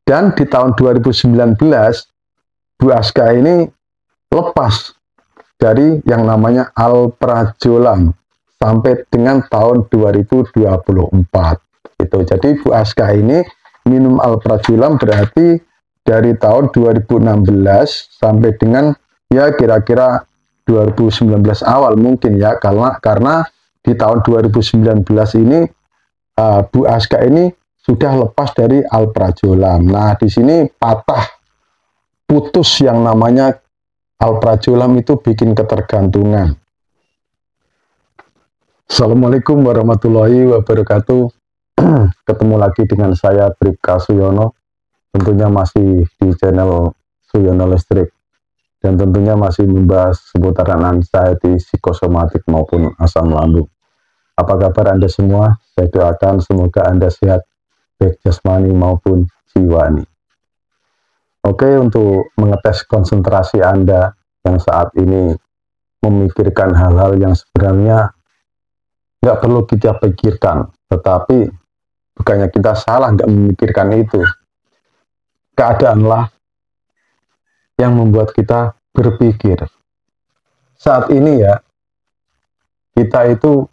Dan di tahun 2019 Bu Aska ini lepas dari yang namanya alprazolam sampai dengan tahun 2024 itu. Jadi Bu Aska ini minum alprazolam berarti dari tahun 2016 sampai dengan ya kira-kira 2019 awal mungkin ya, karena di tahun 2019 ini Bu Aska ini sudah lepas dari alprazolam. Nah, di sini putus yang namanya alprazolam itu bikin ketergantungan. Assalamualaikum warahmatullahi wabarakatuh. Ketemu lagi dengan saya Bribka Suyono. Tentunya masih di channel Suyono Listrik. Dan tentunya masih membahas seputaran anxiety, psikosomatik maupun asam lambung. Apa kabar Anda semua? Saya doakan semoga Anda sehat, baik jasmani maupun jiwani. Oke, untuk mengetes konsentrasi Anda yang saat ini memikirkan hal-hal yang sebenarnya nggak perlu kita pikirkan, tetapi bukannya kita salah nggak memikirkan itu. Keadaanlah yang membuat kita berpikir. Saat ini ya, kita itu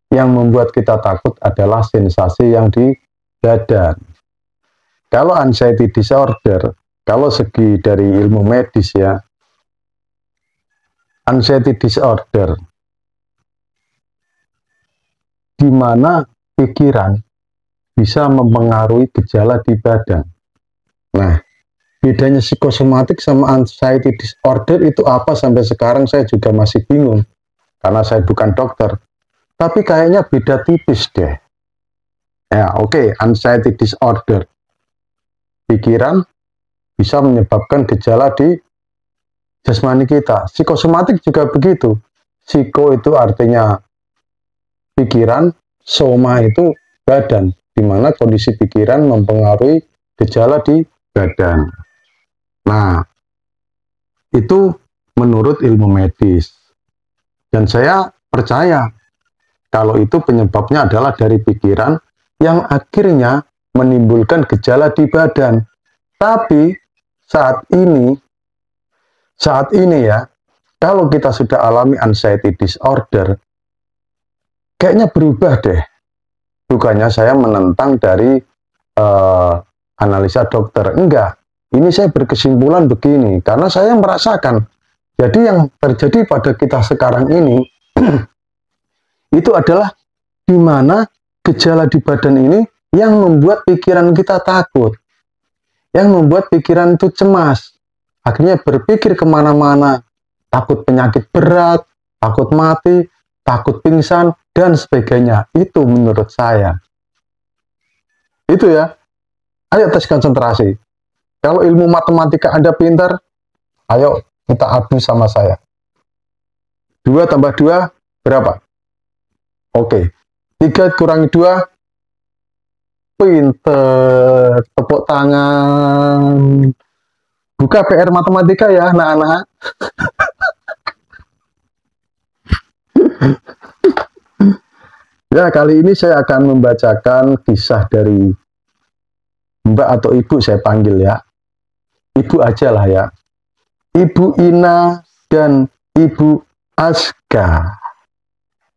yang membuat kita takut adalah sensasi yang di badan. Kalau anxiety disorder, kalau segi dari ilmu medis ya, anxiety disorder, di mana pikiran bisa mempengaruhi gejala di badan. Nah, bedanya psikosomatik sama anxiety disorder itu apa sampai sekarang saya juga masih bingung, karena saya bukan dokter. Tapi kayaknya beda tipis deh. Ya, oke, anxiety disorder. Pikiran bisa menyebabkan gejala di jasmani kita. Psikosomatik juga begitu. Psiko itu artinya pikiran, soma itu badan, di mana kondisi pikiran mempengaruhi gejala di badan. Nah, itu menurut ilmu medis. Dan saya percaya kalau itu penyebabnya adalah dari pikiran yang akhirnya menimbulkan gejala di badan. Tapi saat ini ya, kalau kita sudah alami anxiety disorder, kayaknya berubah deh. Bukannya saya menentang dari analisa dokter. Enggak, ini saya berkesimpulan begini, karena saya merasakan. Jadi yang terjadi pada kita sekarang ini, itu adalah di mana gejala di badan ini yang membuat pikiran kita takut, yang membuat pikiran itu cemas, akhirnya berpikir kemana-mana, takut penyakit berat, takut mati, takut pingsan, dan sebagainya. Itu menurut saya. Itu ya. Ayo tes konsentrasi. Kalau ilmu matematika Anda pintar, ayo kita adu sama saya. 2 tambah 2 berapa? Oke, 3 kurangi 2, pinter, tepuk tangan. Buka PR matematika ya, anak-anak. Ya, kali ini saya akan membacakan kisah dari Mbak atau Ibu, saya panggil ya. Ibu aja lah ya. Ibu Ina dan Ibu Aska.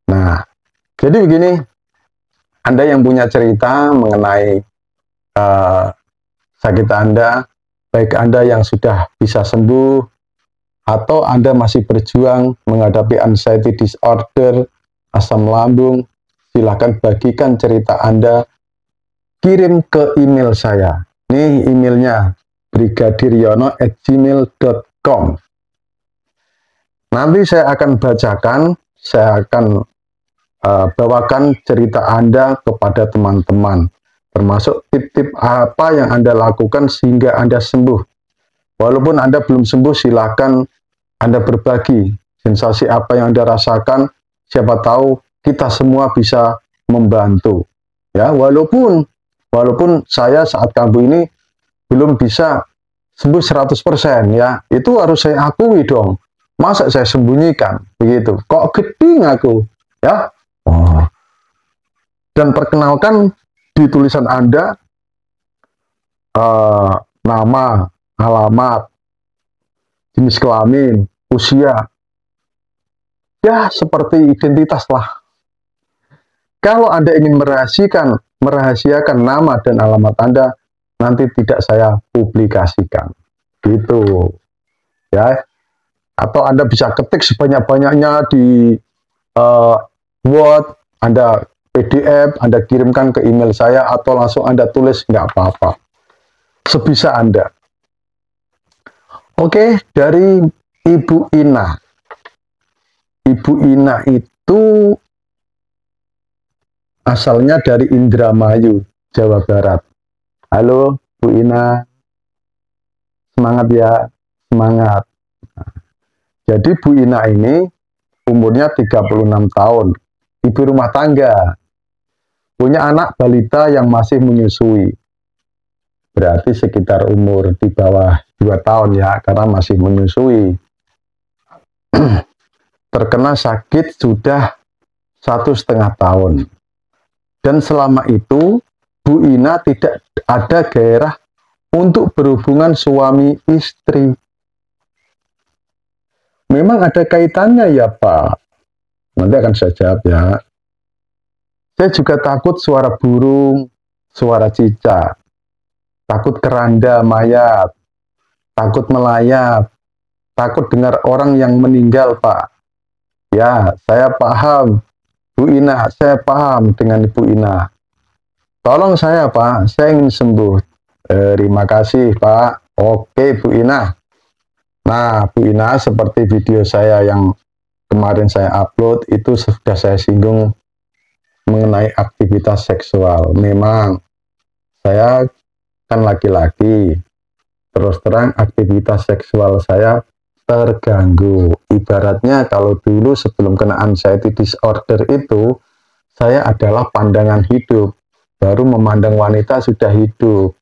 Nah, jadi begini, Anda yang punya cerita mengenai sakit Anda, baik Anda yang sudah bisa sembuh, atau Anda masih berjuang menghadapi anxiety disorder, asam lambung, silahkan bagikan cerita Anda, kirim ke email saya. Ini emailnya, brigadiryono@gmail.com. Nanti saya akan bacakan, saya akan bawakan cerita Anda kepada teman-teman, termasuk tip-tip apa yang Anda lakukan sehingga Anda sembuh. Walaupun Anda belum sembuh, silakan Anda berbagi sensasi apa yang Anda rasakan. Siapa tahu kita semua bisa membantu. Ya, walaupun saya saat kambuh ini belum bisa sembuh 100% ya, itu harus saya akui dong. Masa saya sembunyikan begitu? Kok geding aku, ya? Dan perkenalkan di tulisan Anda, eh, nama, alamat, jenis kelamin, usia, ya seperti identitas lah. Kalau Anda ingin merahasiakan nama dan alamat Anda, nanti tidak saya publikasikan. Gitu. Ya. Atau Anda bisa ketik sebanyak-banyaknya di Word, Anda PDF, Anda kirimkan ke email saya, atau langsung Anda tulis, nggak apa-apa. Sebisa Anda. Oke, dari Ibu Ina. Ibu Ina itu asalnya dari Indramayu, Jawa Barat. Halo, Bu Ina. Semangat ya, semangat. Jadi Bu Ina ini umurnya 36 tahun. Ibu rumah tangga. Punya anak balita yang masih menyusui. Berarti sekitar umur di bawah 2 tahun ya, karena masih menyusui. Terkena sakit sudah 1,5 tahun. Dan selama itu, Bu Ina tidak ada gairah untuk berhubungan suami istri. Memang ada kaitannya ya Pak? Nanti akan saya jawab ya. Saya juga takut suara burung, suara cicak, takut keranda mayat, takut melayat, takut dengar orang yang meninggal Pak. Ya, saya paham Bu Ina, saya paham dengan Ibu Ina. Tolong saya Pak, saya ingin sembuh. Terima kasih Pak. Oke Bu Ina. Nah Bu Ina, seperti video saya yang kemarin saya upload, itu sudah saya singgung mengenai aktivitas seksual. Memang saya kan laki-laki, terus terang aktivitas seksual saya terganggu. Ibaratnya kalau dulu sebelum kena anxiety disorder itu, saya adalah pandangan hidup, baru memandang wanita sudah hidup,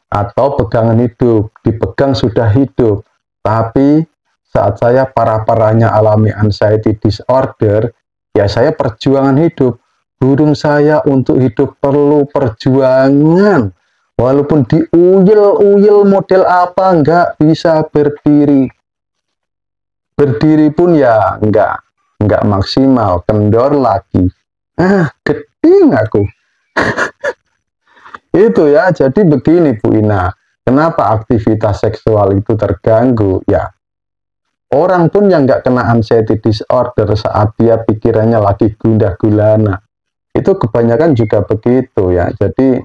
atau pegangan hidup, dipegang sudah hidup. Tapi saat saya parah-parahnya alami anxiety disorder, ya saya perjuangan hidup. Burung saya untuk hidup perlu perjuangan. Walaupun diuyel-uyel model apa, nggak bisa berdiri. Berdiri pun ya nggak maksimal, kendor lagi. Geding aku. Itu ya, jadi begini Bu Ina. Kenapa aktivitas seksual itu terganggu? Ya, orang pun yang nggak kena anxiety disorder saat dia pikirannya lagi gundah gulana, itu kebanyakan juga begitu ya. Jadi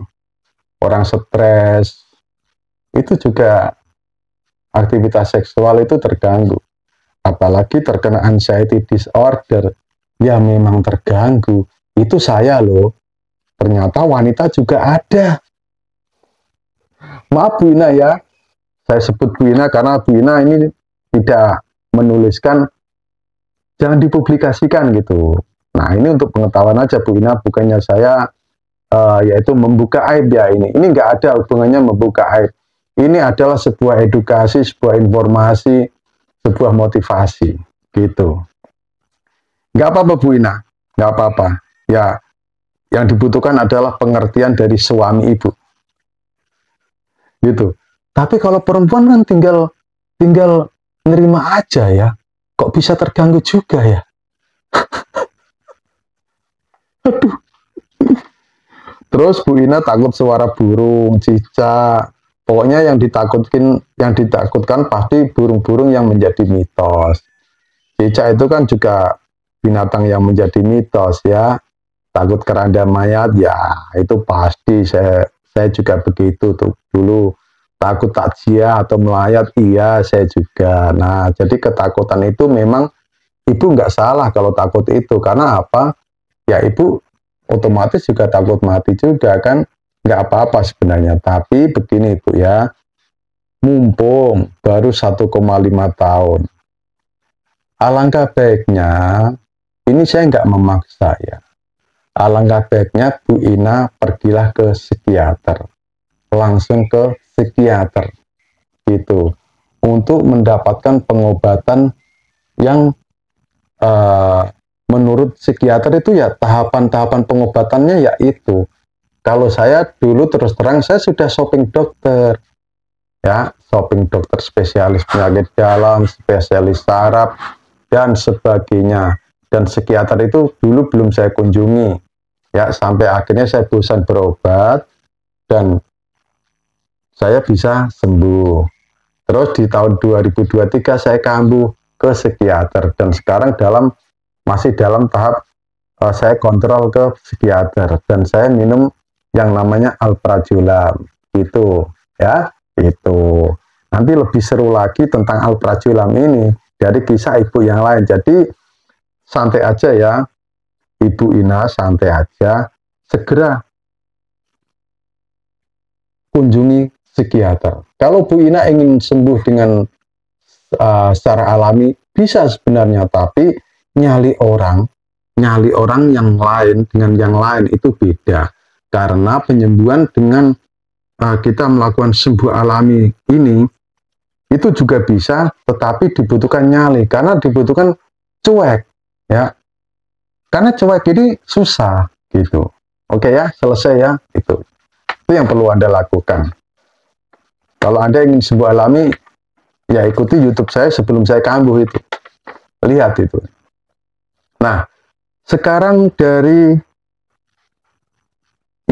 orang stres itu juga aktivitas seksual itu terganggu. Apalagi terkena anxiety disorder, ya memang terganggu. Itu saya loh. Ternyata wanita juga ada. Maaf Bu Ina ya, saya sebut Bu Ina karena Bu Ina ini tidak menuliskan, jangan dipublikasikan gitu. Nah ini untuk pengetahuan aja Bu Ina, bukannya saya yaitu membuka aib ya ini. Ini nggak ada hubungannya membuka aib. Ini adalah sebuah edukasi, sebuah informasi, sebuah motivasi gitu. Nggak apa-apa Bu Ina, nggak apa-apa. Ya, yang dibutuhkan adalah pengertian dari suami ibu. Gitu. Tapi kalau perempuan kan tinggal nerima aja ya. Kok bisa terganggu juga ya? Aduh. Terus Bu Ina takut suara burung, cicak. Pokoknya yang ditakutkan pasti burung-burung yang menjadi mitos. Cicak itu kan juga binatang yang menjadi mitos ya. Takut keranda mayat ya, itu pasti saya juga begitu tuh dulu. Takut takziah atau melayat, iya saya juga. Nah, jadi ketakutan itu memang ibu nggak salah kalau takut itu. Karena apa? Ya ibu otomatis juga takut mati juga kan. Nggak apa-apa sebenarnya. Tapi begini Bu ya, mumpung baru 1,5 tahun. Alangkah baiknya, ini saya nggak memaksa ya. Alangkah baiknya Bu Ina pergilah ke psikiater. Langsung ke psikiater gitu untuk mendapatkan pengobatan yang menurut psikiater itu ya tahapan-tahapan pengobatannya yaitu Kalau saya dulu terus terang saya sudah shopping dokter, ya, shopping dokter spesialis penyakit dalam, spesialis saraf, dan sebagainya. Dan psikiater itu dulu belum saya kunjungi, ya, sampai akhirnya saya bosan berobat dan saya bisa sembuh. Terus di tahun 2023 saya kambuh ke psikiater dan sekarang masih dalam tahap saya kontrol ke psikiater dan saya minum yang namanya alprazolam itu, ya, itu. Nanti lebih seru lagi tentang alprazolam ini dari kisah ibu yang lain. Jadi santai aja ya, Ibu Ina, santai aja. Segera kunjungi psikiater. Kalau Bu Ina ingin sembuh dengan secara alami, bisa sebenarnya, tapi nyali orang yang lain dengan yang lain itu beda. Karena penyembuhan dengan kita melakukan sembuh alami ini, itu juga bisa, tetapi dibutuhkan nyali, karena dibutuhkan cuek, ya. Karena cuek ini susah, gitu. Oke ya, selesai ya, itu yang perlu Anda lakukan. Kalau Anda ingin sembuh alami, ya ikuti YouTube saya sebelum saya kambuh itu. Lihat itu. Nah, sekarang dari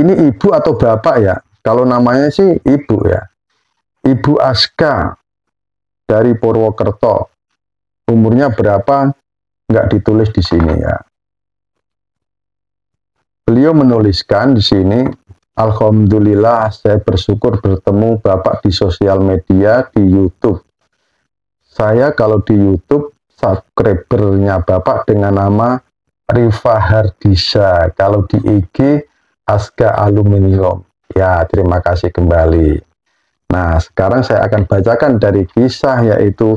ini ibu atau bapak ya? Kalau namanya sih ibu ya. Ibu Aska dari Purwokerto. Umurnya berapa? Nggak ditulis di sini ya. Beliau menuliskan di sini, alhamdulillah saya bersyukur bertemu Bapak di sosial media, di YouTube. Saya kalau di YouTube subscribernya Bapak dengan nama Rifa Hardisa. Kalau di IG Aska Aluminium. Ya, terima kasih kembali. Nah, sekarang saya akan bacakan dari kisah, yaitu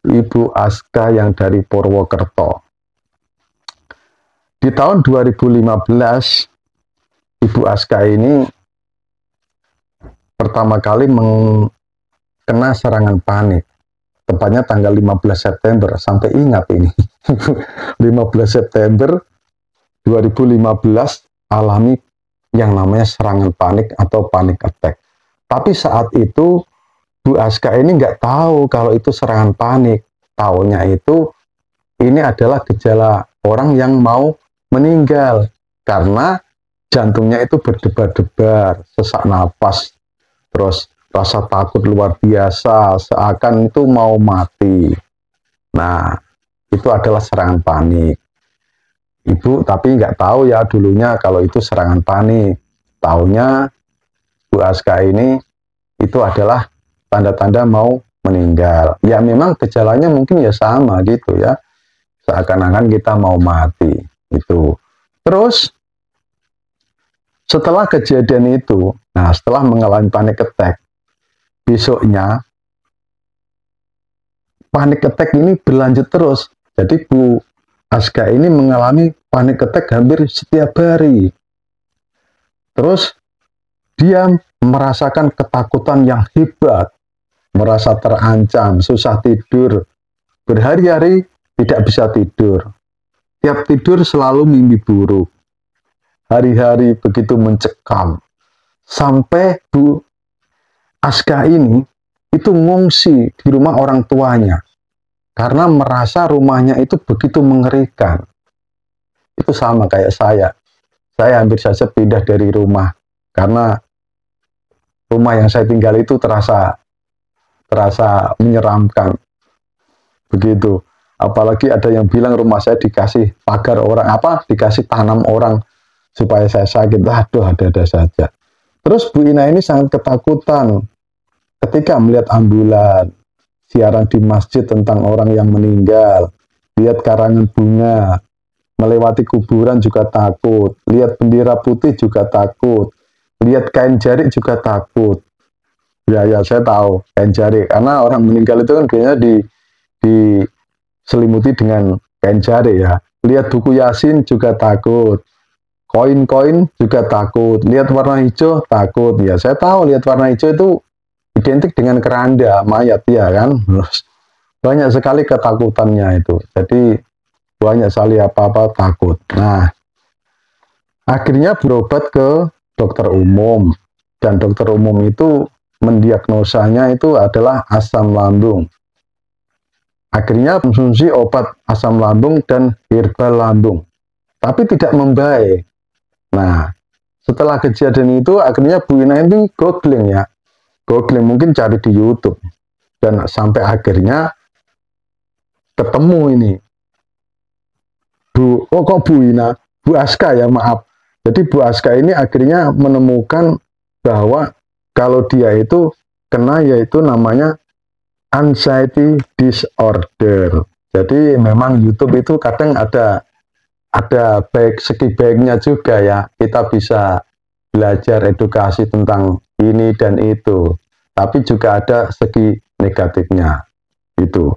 Ibu Aska yang dari Purwokerto. Di tahun 2015, Ibu Aska ini pertama kali kena serangan panik. Tepatnya tanggal 15 September, sampai ingat ini. 15 September 2015 alami yang namanya serangan panik atau panic attack. Tapi saat itu Bu Aska ini nggak tahu kalau itu serangan panik. Taunya itu ini adalah gejala orang yang mau meninggal karena jantungnya itu berdebar-debar, sesak napas, terus rasa takut luar biasa, seakan itu mau mati. Nah, itu adalah serangan panik. Ibu tapi nggak tahu ya dulunya kalau itu serangan panik. Taunya Bu Aska ini itu adalah tanda-tanda mau meninggal. Ya memang gejalanya mungkin ya sama gitu ya. Seakan-akan kita mau mati. Itu. Terus setelah kejadian itu, nah setelah mengalami panic attack, besoknya panic attack ini berlanjut terus. Jadi Bu Aska ini mengalami panic attack hampir setiap hari. Terus dia merasakan ketakutan yang hebat, merasa terancam, susah tidur, berhari-hari tidak bisa tidur. Tiap tidur selalu mimpi buruk. Hari-hari begitu mencekam. Sampai Bu Aska ini itu ngungsi di rumah orang tuanya. Karena merasa rumahnya itu begitu mengerikan. Itu sama kayak saya. Saya hampir saja pindah dari rumah. Karena rumah yang saya tinggal itu terasa menyeramkan. Begitu. Apalagi ada yang bilang rumah saya dikasih pagar orang, dikasih tanam orang supaya saya sakit. Aduh, ada-ada saja. Terus Bu Ina ini sangat ketakutan ketika melihat ambulan, siaran di masjid tentang orang yang meninggal, lihat karangan bunga, melewati kuburan juga takut, lihat bendera putih juga takut, lihat kain jarik juga takut. Ya, saya tahu kain jarik, karena orang meninggal itu kan biasanya diselimuti dengan kain jarik ya. Lihat buku Yasin juga takut, koin-koin juga takut, lihat warna hijau takut. Ya, saya tahu lihat warna hijau itu identik dengan keranda, mayat ya kan. Banyak sekali ketakutannya itu. Jadi banyak sekali apa-apa takut. Nah, akhirnya berobat ke dokter umum, dan dokter umum itu mendiagnosanya itu adalah asam lambung. Akhirnya konsumsi obat asam lambung dan herbal lambung, tapi tidak membaik. Nah, setelah kejadian itu akhirnya Bu Ina ini googling ya, googling, mungkin cari di YouTube, dan sampai akhirnya ketemu ini kok Bu Ina, Bu Aska ya, maaf. Jadi Bu Aska ini akhirnya menemukan bahwa kalau dia itu kena, yaitu namanya anxiety disorder. Jadi memang YouTube itu kadang ada baik segi baiknya juga ya, kita bisa belajar edukasi tentang ini dan itu, tapi juga ada segi negatifnya itu.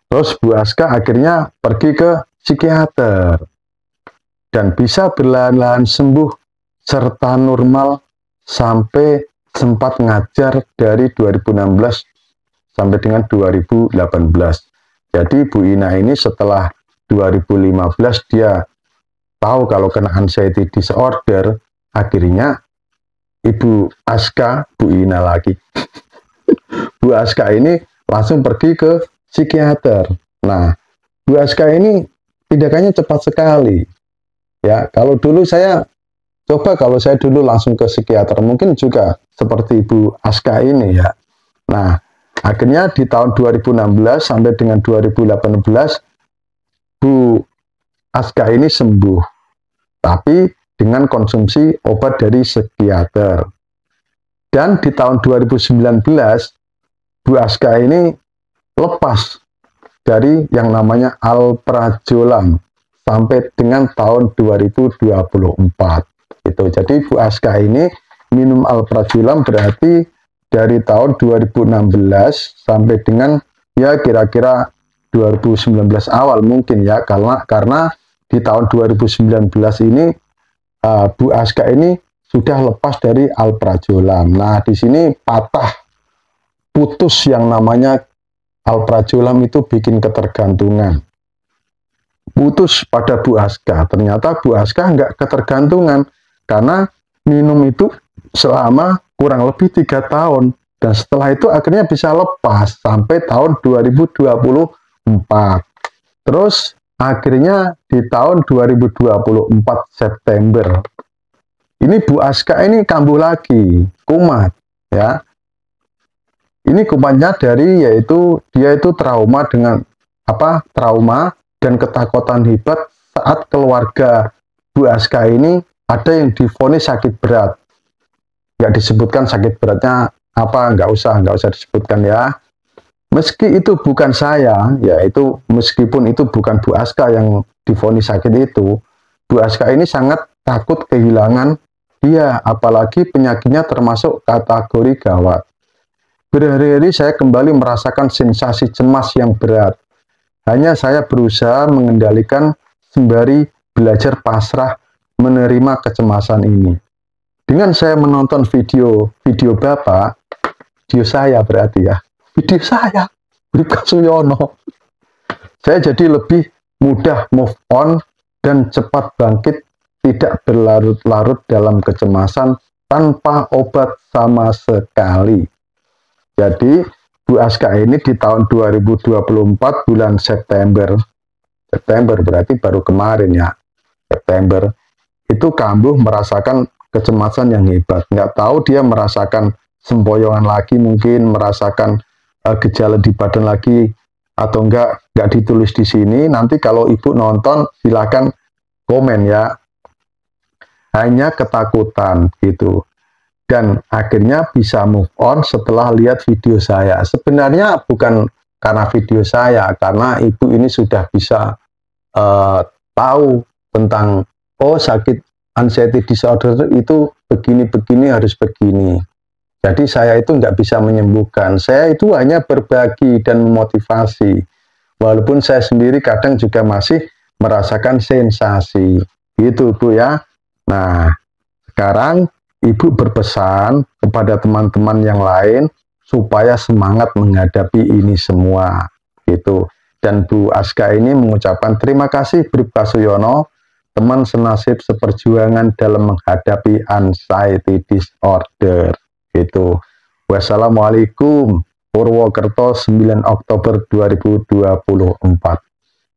Terus Bu Aska akhirnya pergi ke psikiater dan bisa berlahan-lahan sembuh serta normal sampai sempat ngajar dari 2016 sampai dengan 2018. Jadi Bu Ina ini setelah 2015 dia tahu kalau kena anxiety disorder, akhirnya Ibu Aska, Bu Ina lagi, Bu Aska ini langsung pergi ke psikiater. Nah, Bu Aska ini tindakannya cepat sekali. Ya, kalau dulu saya dulu langsung ke psikiater, mungkin juga seperti Bu Aska ini ya. Nah, akhirnya di tahun 2016 sampai dengan 2018, Bu Aska ini sembuh, tapi dengan konsumsi obat dari psikiater. Dan di tahun 2019, Bu Aska ini lepas dari yang namanya alprazolam sampai dengan tahun 2024. Itu. Jadi Bu Aska ini minum alprazolam berarti dari tahun 2016 sampai dengan ya kira-kira 2019 awal mungkin ya, karena di tahun 2019 ini Bu Aska ini sudah lepas dari alprazolam. Nah, di sini putus yang namanya alprazolam itu bikin ketergantungan. Putus pada Bu Aska. Ternyata Bu Aska nggak ketergantungan karena minum itu selama kurang lebih 3 tahun. Dan setelah itu akhirnya bisa lepas sampai tahun 2024. Terus akhirnya di tahun 2024 September, ini Bu Aska ini kambuh lagi, kumat ya. Ini kumatnya yaitu dia itu trauma dan ketakutan hebat saat keluarga Bu Aska ini ada yang divonis sakit berat. Nggak disebutkan sakit beratnya apa, nggak usah disebutkan ya. Meski itu bukan saya, yaitu meskipun itu bukan Bu Aska yang divonis sakit itu, Bu Aska ini sangat takut kehilangan dia, apalagi penyakitnya termasuk kategori gawat. Berhari-hari saya kembali merasakan sensasi cemas yang berat. Hanya saya berusaha mengendalikan sembari belajar pasrah menerima kecemasan ini. Dengan saya menonton video Bapak, video saya Bribka Suyono, saya jadi lebih mudah move on dan cepat bangkit, tidak berlarut-larut dalam kecemasan tanpa obat sama sekali. Jadi Bu Aska ini di tahun 2024 bulan September berarti baru kemarin ya, September, itu kambuh merasakan kecemasan yang hebat. Nggak tahu dia merasakan sempoyongan lagi, mungkin merasakan gejala di badan lagi atau nggak ditulis di sini. Nanti kalau Ibu nonton silakan komen ya. Hanya ketakutan gitu. Dan akhirnya bisa move on setelah lihat video saya. Sebenarnya bukan karena video saya, karena Ibu ini sudah bisa tahu tentang sakit anxiety disorder itu begini harus begini. Jadi saya itu nggak bisa menyembuhkan. Saya itu hanya berbagi dan memotivasi. Walaupun saya sendiri kadang juga masih merasakan sensasi. Gitu Bu ya. Nah, sekarang Ibu berpesan kepada teman-teman yang lain supaya semangat menghadapi ini semua gitu. Dan Bu Aska ini mengucapkan terima kasih Bribka Suyono teman senasib seperjuangan dalam menghadapi anxiety disorder. Itu. Wassalamualaikum. Purwokerto 9 Oktober 2024.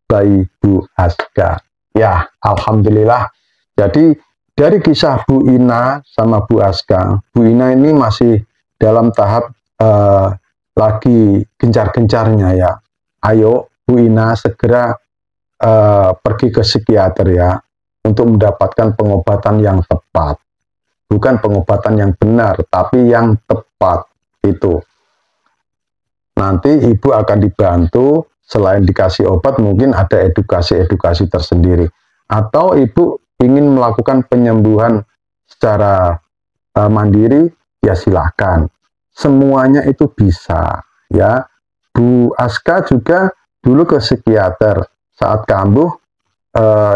By Bu Aska. Ya, alhamdulillah. Jadi dari kisah Bu Ina sama Bu Aska, Bu Ina ini masih dalam tahap lagi gencar-gencarnya ya. Ayo Bu Ina segera pergi ke psikiater ya, untuk mendapatkan pengobatan yang tepat. Bukan pengobatan yang benar, tapi yang tepat. Itu. Nanti ibu akan dibantu, selain dikasih obat mungkin ada edukasi-edukasi tersendiri. Atau ibu ingin melakukan penyembuhan secara mandiri, ya silakan. Semuanya itu bisa ya. Bu Aska juga dulu ke psikiater. Saat kambuh,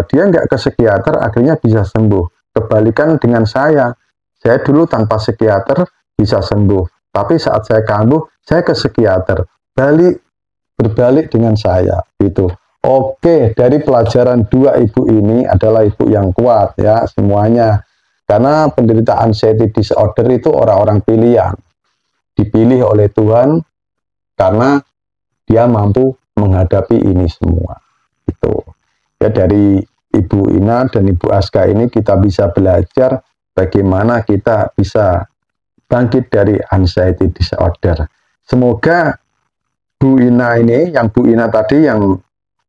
dia nggak ke psikiater, akhirnya bisa sembuh. Kebalikan dengan saya dulu tanpa psikiater bisa sembuh. Tapi saat saya kambuh, saya ke psikiater, berbalik dengan saya. Itu. Oke, dari pelajaran dua ibu ini adalah ibu yang kuat ya semuanya. Karena penderita anxiety disorder itu orang-orang pilihan. Dipilih oleh Tuhan karena dia mampu menghadapi ini semua. Itu. Ya, dari Ibu Ina dan Ibu Aska ini kita bisa belajar bagaimana kita bisa bangkit dari anxiety disorder. Semoga Bu Ina ini, yang Bu Ina tadi yang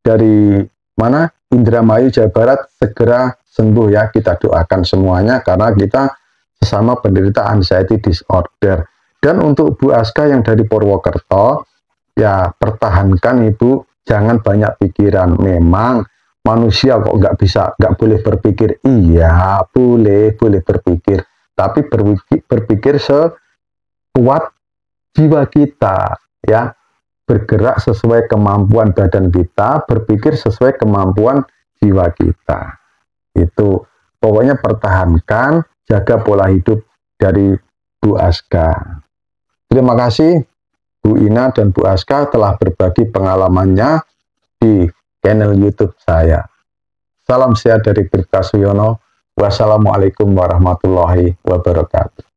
dari mana? Indramayu, Jawa Barat segera sembuh ya. Kita doakan semuanya karena kita sesama penderita anxiety disorder. Dan untuk Bu Aska yang dari Purwokerto, ya pertahankan Ibu, jangan banyak pikiran. Memang manusia kok nggak boleh berpikir. Iya, boleh berpikir. Tapi berpikir sekuat jiwa kita ya. Bergerak sesuai kemampuan badan kita, berpikir sesuai kemampuan jiwa kita. Itu pokoknya pertahankan, jaga pola hidup dari Bu Aska. Terima kasih Bu Ina dan Bu Aska telah berbagi pengalamannya di channel YouTube saya. Salam sehat dari Bribka Suyono. Wassalamualaikum warahmatullahi wabarakatuh.